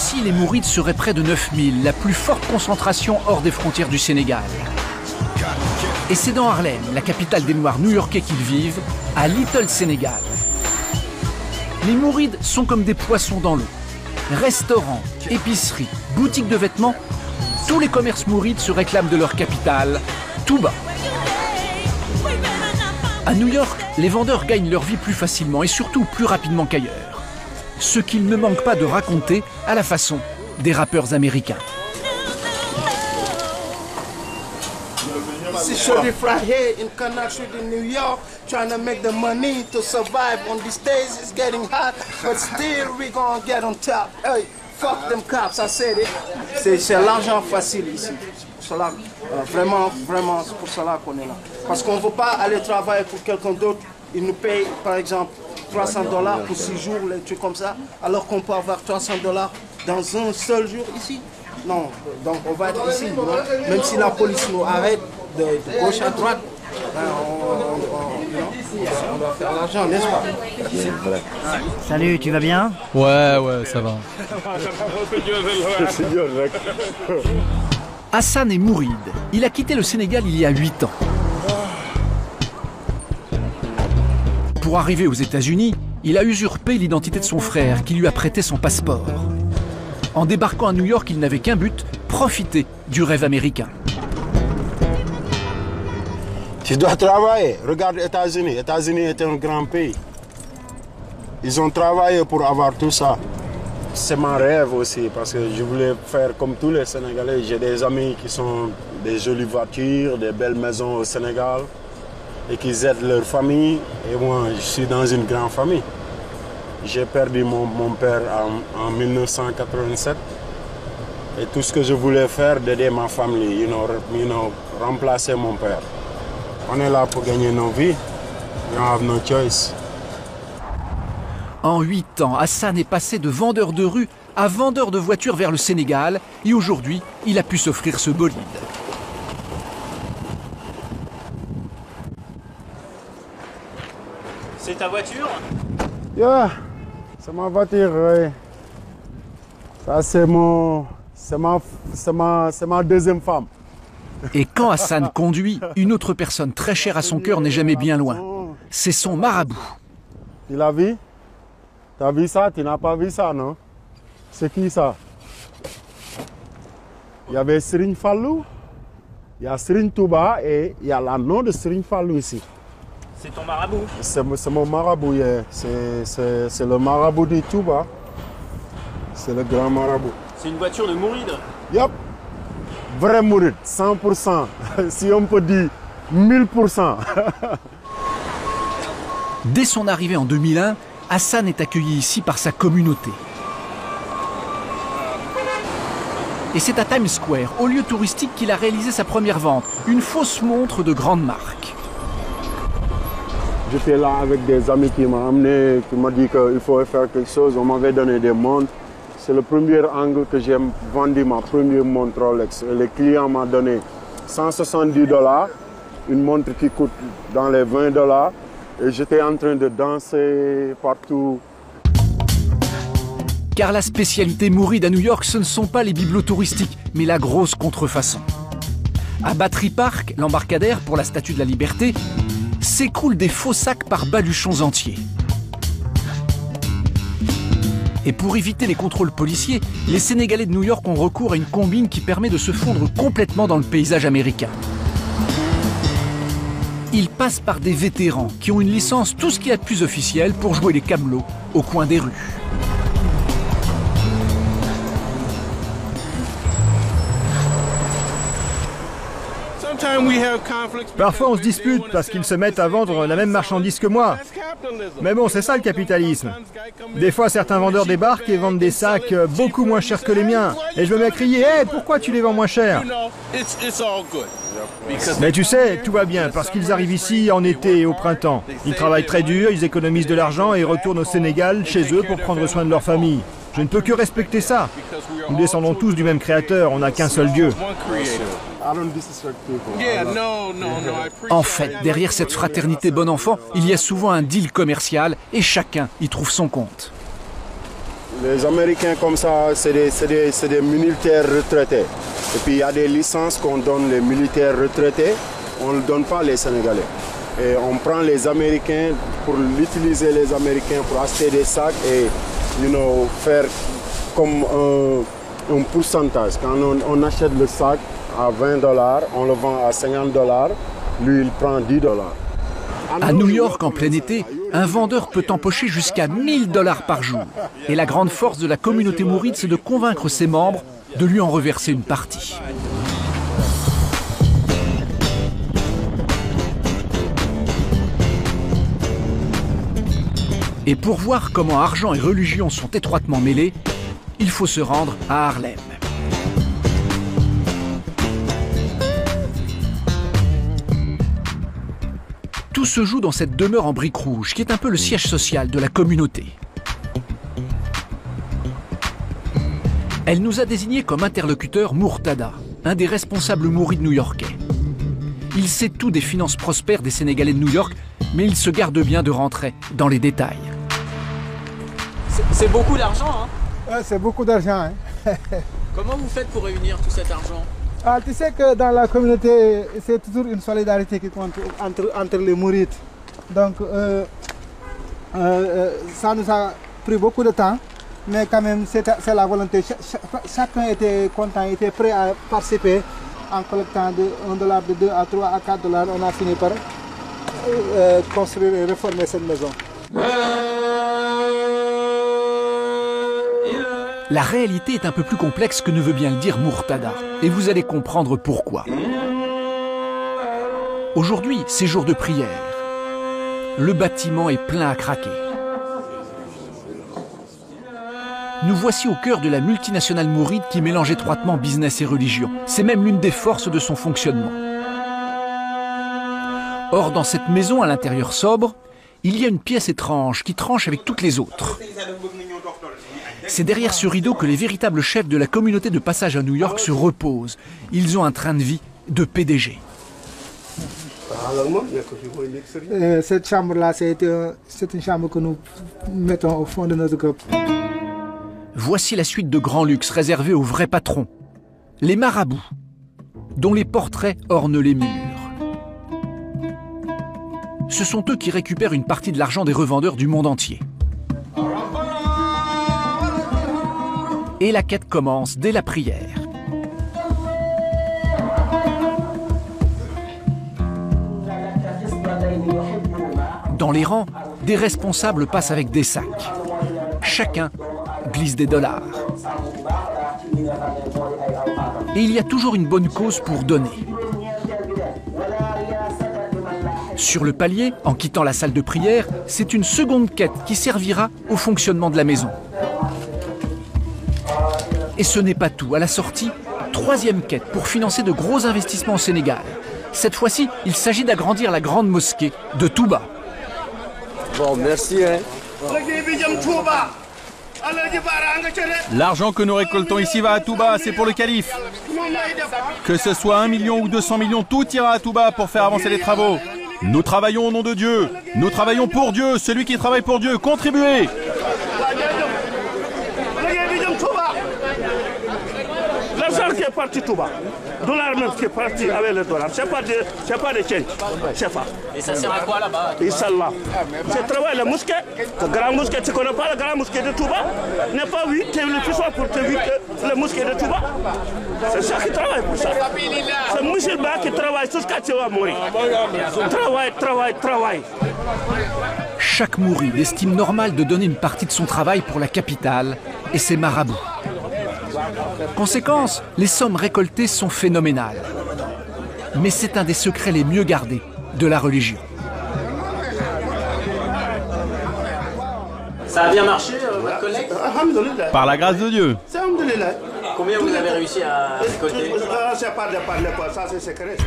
Ici, les Mourides seraient près de 9000, la plus forte concentration hors des frontières du Sénégal. Et c'est dans Harlem, la capitale des Noirs new-yorkais qu'ils vivent, à Little Sénégal. Les Mourides sont comme des poissons dans l'eau. Restaurants, épiceries, boutiques de vêtements, tous les commerces Mourides se réclament de leur capitale, tout bas. À New York, les vendeurs gagnent leur vie plus facilement et surtout plus rapidement qu'ailleurs. Ce qu'ils ne manquent pas de raconter à la façon des rappeurs américains. This is Shorty Fry here in Canal Street in New York, trying to make the money to survive on these days. It's getting hot, but still we gonna get on top. Hey, fuck them cops, I said it. C'est l'argent facile ici. Pour cela, vraiment, c'est pour cela qu'on est là. Parce qu'on ne veut pas aller travailler pour quelqu'un d'autre. Il nous paye, par exemple, $300 pour 6 jours, les trucs comme ça, alors qu'on peut avoir $300 dans un seul jour ici. Non, donc on va être ici, non? Même si la police nous arrête de gauche à droite, on doit faire l'argent, n'est-ce pas? C'est vrai. Salut, tu vas bien? Ouais, ça va. Hassan est mouride. Il a quitté le Sénégal il y a 8 ans. Pour arriver aux États-Unis, il a usurpé l'identité de son frère qui lui a prêté son passeport. En débarquant à New York, il n'avait qu'un but, profiter du rêve américain. Tu dois travailler. Regarde les États-Unis. Les États-Unis est un grand pays. Ils ont travaillé pour avoir tout ça. C'est mon rêve aussi parce que je voulais faire comme tous les Sénégalais. J'ai des amis qui ont des jolies voitures, des belles maisons au Sénégal et qui aident leur famille. Et moi, je suis dans une grande famille. J'ai perdu mon père en 1987 et tout ce que je voulais faire, d'aider ma famille, remplacer mon père. On est là pour gagner nos vies. We have no choice. En 8 ans, Hassan est passé de vendeur de rue à vendeur de voitures vers le Sénégal et aujourd'hui, il a pu s'offrir ce bolide. C'est ta voiture? Yeah, c'est ma voiture, oui. Ça, c'est ma deuxième femme. Et quand Hassan conduit, une autre personne très chère à son cœur n'est jamais bien loin. C'est son marabout. Tu l'as vu? Tu as vu ça? Tu n'as pas vu ça, non? C'est qui ça? Il y avait Serigne Fallou, il y a Serigne Touba et il y a le nom de Serigne Fallou ici. C'est ton marabout? C'est mon marabout, yeah. C'est le marabout de Touba. C'est le grand marabout. C'est une voiture de mouride? Yup. Vrai mouride, 100%. Si on peut dire 1000%. Dès son arrivée en 2001, Hassan est accueilli ici par sa communauté. Et c'est à Times Square, au lieu touristique, qu'il a réalisé sa première vente, une fausse montre de grande marque. J'étais là avec des amis qui m'ont amené, qui m'ont dit qu'il faut faire quelque chose. On m'avait donné des montres. C'est le premier angle que j'ai vendu ma première montre Rolex. Le client m'a donné $170, une montre qui coûte dans les $20. Et j'étais en train de danser partout. Car la spécialité mouride à New York, ce ne sont pas les bibelots touristiques, mais la grosse contrefaçon. À Battery Park, l'embarcadère pour la Statue de la Liberté, s'écoulent des faux sacs par baluchons entiers. Et pour éviter les contrôles policiers, les Sénégalais de New York ont recours à une combine qui permet de se fondre complètement dans le paysage américain. Ils passent par des vétérans qui ont une licence tout ce qu'il y a de plus officiel pour jouer les camelots au coin des rues. Parfois on se dispute parce qu'ils se mettent à vendre la même marchandise que moi. Mais bon, c'est ça le capitalisme. Des fois certains vendeurs débarquent et vendent des sacs beaucoup moins chers que les miens. Et je me mets à crier, hey, pourquoi tu les vends moins cher? Mais tu sais, tout va bien parce qu'ils arrivent ici en été et au printemps. Ils travaillent très dur, ils économisent de l'argent et retournent au Sénégal chez eux pour prendre soin de leur famille. Je ne peux que respecter ça. Nous descendons tous du même créateur, on n'a qu'un seul Dieu. En fait, derrière cette fraternité bon enfant, il y a souvent un deal commercial et chacun y trouve son compte. Les Américains comme ça, c'est des militaires retraités. Et puis il y a des licences qu'on donne les militaires retraités, on ne donne pas les Sénégalais. Et on prend les Américains pour l'utiliser les Américains pour acheter des sacs et faire comme un pourcentage. Quand on achète le sac à $20, on le vend à $50, lui il prend $10. À New York, en plein été, un vendeur peut empocher jusqu'à $1000 par jour. Et la grande force de la communauté mouride, c'est de convaincre ses membres de lui en reverser une partie. Et pour voir comment argent et religion sont étroitement mêlés, il faut se rendre à Harlem. Tout se joue dans cette demeure en briques rouges, qui est un peu le siège social de la communauté. Elle nous a désigné comme interlocuteur Murtada, un des responsables mourides new-yorkais. Il sait tout des finances prospères des Sénégalais de New York, mais il se garde bien de rentrer dans les détails. C'est beaucoup d'argent, hein? Ouais, c'est beaucoup d'argent. Hein. Comment vous faites pour réunir tout cet argent? Ah, tu sais que dans la communauté, c'est toujours une solidarité qui compte entre les mourides. Donc, ça nous a pris beaucoup de temps, mais quand même, c'est la volonté. Chacun était content, était prêt à participer en collectant $1, de 2 à 3 à $4. On a fini par construire et réformer cette maison. La réalité est un peu plus complexe que ne veut bien le dire Murtada, et vous allez comprendre pourquoi. Aujourd'hui, c'est jour de prière. Le bâtiment est plein à craquer. Nous voici au cœur de la multinationale mouride qui mélange étroitement business et religion. C'est même l'une des forces de son fonctionnement. Or, dans cette maison à l'intérieur sobre, il y a une pièce étrange qui tranche avec toutes les autres. C'est derrière ce rideau que les véritables chefs de la communauté de passage à New York se reposent. Ils ont un train de vie de PDG. Cette chambre-là, c'est une chambre que nous mettons au fond de notre groupe. Voici la suite de grands luxes réservés aux vrais patrons, les marabouts, dont les portraits ornent les murs. Ce sont eux qui récupèrent une partie de l'argent des revendeurs du monde entier. Et la quête commence dès la prière. Dans les rangs, des responsables passent avec des sacs. Chacun glisse des dollars. Et il y a toujours une bonne cause pour donner. Sur le palier, en quittant la salle de prière, c'est une seconde quête qui servira au fonctionnement de la maison. Et ce n'est pas tout. À la sortie, troisième quête pour financer de gros investissements au Sénégal. Cette fois-ci, il s'agit d'agrandir la grande mosquée de Touba. Bon, merci. Hein. L'argent que nous récoltons ici va à Touba, c'est pour le calife. Que ce soit 1 million ou 200 millions, tout ira à Touba pour faire avancer les travaux. Nous travaillons au nom de Dieu. Nous travaillons pour Dieu. Celui qui travaille pour Dieu, contribuez. L'argent qui est parti Touba, dollar même qui est parti avec le dollar, c'est pas des change, c'est pas. Et ça sert à quoi là-bas? Inch'Allah. C'est travail la mosquée, la grande mosquée, tu connais pas la grande mosquée de Touba? N'est pas oui, tu es le plus fort pour te dire que la mosquée de Touba. C'est ça qui travaille pour ça. C'est musulman qui travaille jusqu'à ce qu'il va mourir. Travail. Chaque mouride estime normal de donner une partie de son travail pour la capitale et ses marabouts. Conséquence, les sommes récoltées sont phénoménales. Mais c'est un des secrets les mieux gardés de la religion. Ça a bien marché, votre collecte? Par la grâce de Dieu. Combien vous avez réussi à récolter? C'est pas de ça, c'est secret.